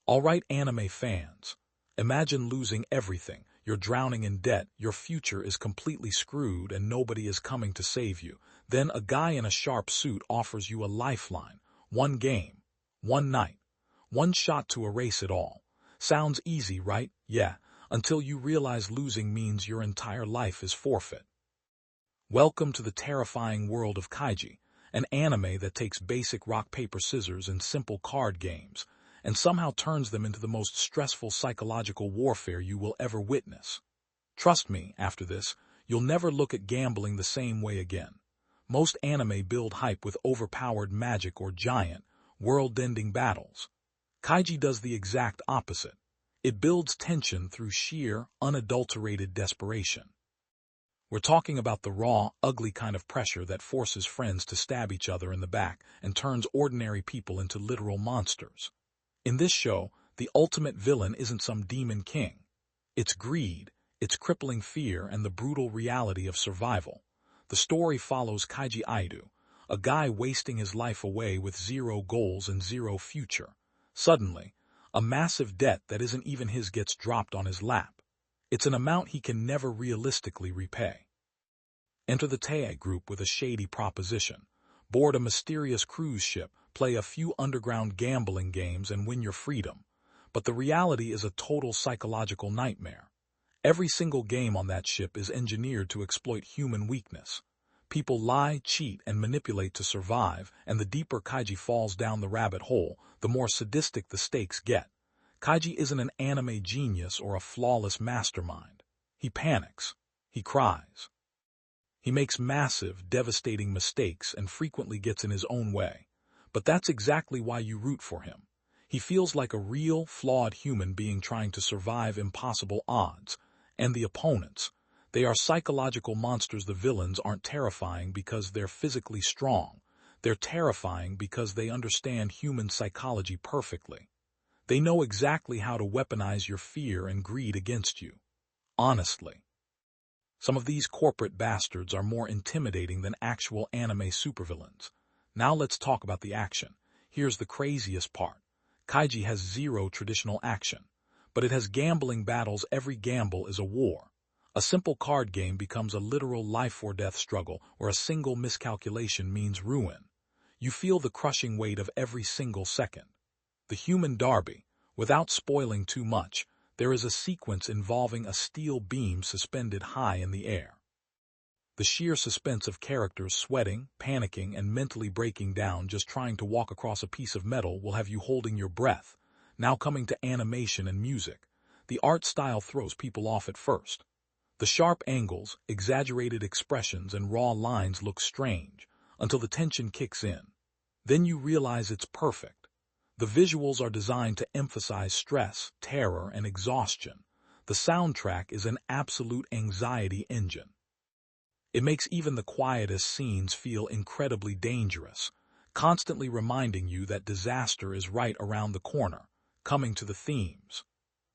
Alright, anime fans. Imagine losing everything. You're drowning in debt, your future is completely screwed, and nobody is coming to save you. Then a guy in a sharp suit offers you a lifeline. One game. One night. One shot to erase it all. Sounds easy, right? Yeah, until you realize losing means your entire life is forfeit. Welcome to the terrifying world of Kaiji, an anime that takes basic rock, paper, scissors and simple card games, and somehow turns them into the most stressful psychological warfare you will ever witness. Trust me, after this, you'll never look at gambling the same way again. Most anime build hype with overpowered magic or giant, world-ending battles. Kaiji does the exact opposite. It builds tension through sheer, unadulterated desperation. We're talking about the raw, ugly kind of pressure that forces friends to stab each other in the back and turns ordinary people into literal monsters. In this show, the ultimate villain isn't some demon king. It's greed, it's crippling fear, and the brutal reality of survival. The story follows Kaiji Aido, a guy wasting his life away with zero goals and zero future. Suddenly, a massive debt that isn't even his gets dropped on his lap. It's an amount he can never realistically repay. Enter the Tae group with a shady proposition. Board a mysterious cruise ship, play a few underground gambling games, and win your freedom. But the reality is a total psychological nightmare. Every single game on that ship is engineered to exploit human weakness. People lie, cheat, and manipulate to survive, and the deeper Kaiji falls down the rabbit hole, the more sadistic the stakes get. Kaiji isn't an anime genius or a flawless mastermind. He panics. He cries. He makes massive, devastating mistakes and frequently gets in his own way. But that's exactly why you root for him. He feels like a real, flawed human being trying to survive impossible odds. And the opponents, they are psychological monsters. The villains aren't terrifying because they're physically strong. They're terrifying because they understand human psychology perfectly. They know exactly how to weaponize your fear and greed against you. Honestly. Some of these corporate bastards are more intimidating than actual anime supervillains. Now let's talk about the action. Here's the craziest part. Kaiji has zero traditional action, but it has gambling battles. Every gamble is a war. A simple card game becomes a literal life-or-death struggle where a single miscalculation means ruin. You feel the crushing weight of every single second. The human derby. Without spoiling too much, there is a sequence involving a steel beam suspended high in the air. The sheer suspense of characters sweating, panicking, and mentally breaking down just trying to walk across a piece of metal will have you holding your breath. Now coming to animation and music. The art style throws people off at first. The sharp angles, exaggerated expressions, and raw lines look strange until the tension kicks in. Then you realize it's perfect. The visuals are designed to emphasize stress, terror, and exhaustion. The soundtrack is an absolute anxiety engine. It makes even the quietest scenes feel incredibly dangerous, constantly reminding you that disaster is right around the corner. Coming to the themes.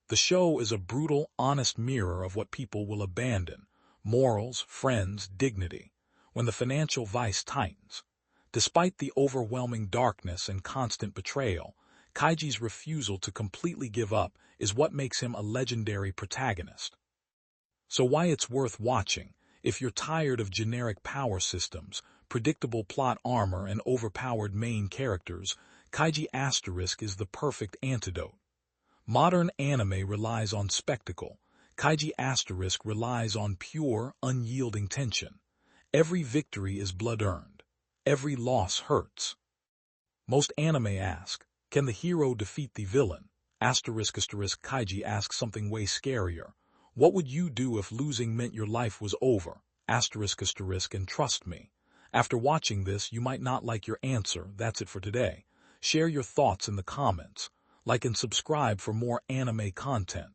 The show is a brutal, honest mirror of what people will abandon: morals, friends, dignity, when the financial vice tightens. Despite the overwhelming darkness and constant betrayal, Kaiji's refusal to completely give up is what makes him a legendary protagonist. So why it's worth watching? If you're tired of generic power systems, predictable plot armor, and overpowered main characters, Kaiji Asterisk is the perfect antidote. Modern anime relies on spectacle. Kaiji Asterisk relies on pure, unyielding tension. Every victory is blood-earned. Every loss hurts. Most anime ask, can the hero defeat the villain? Kaiji asks something way scarier. What would you do if losing meant your life was over? And trust me, after watching this, you might not like your answer. That's it for today. Share your thoughts in the comments. Like and subscribe for more anime content.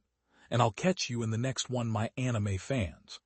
And I'll catch you in the next one, my anime fans.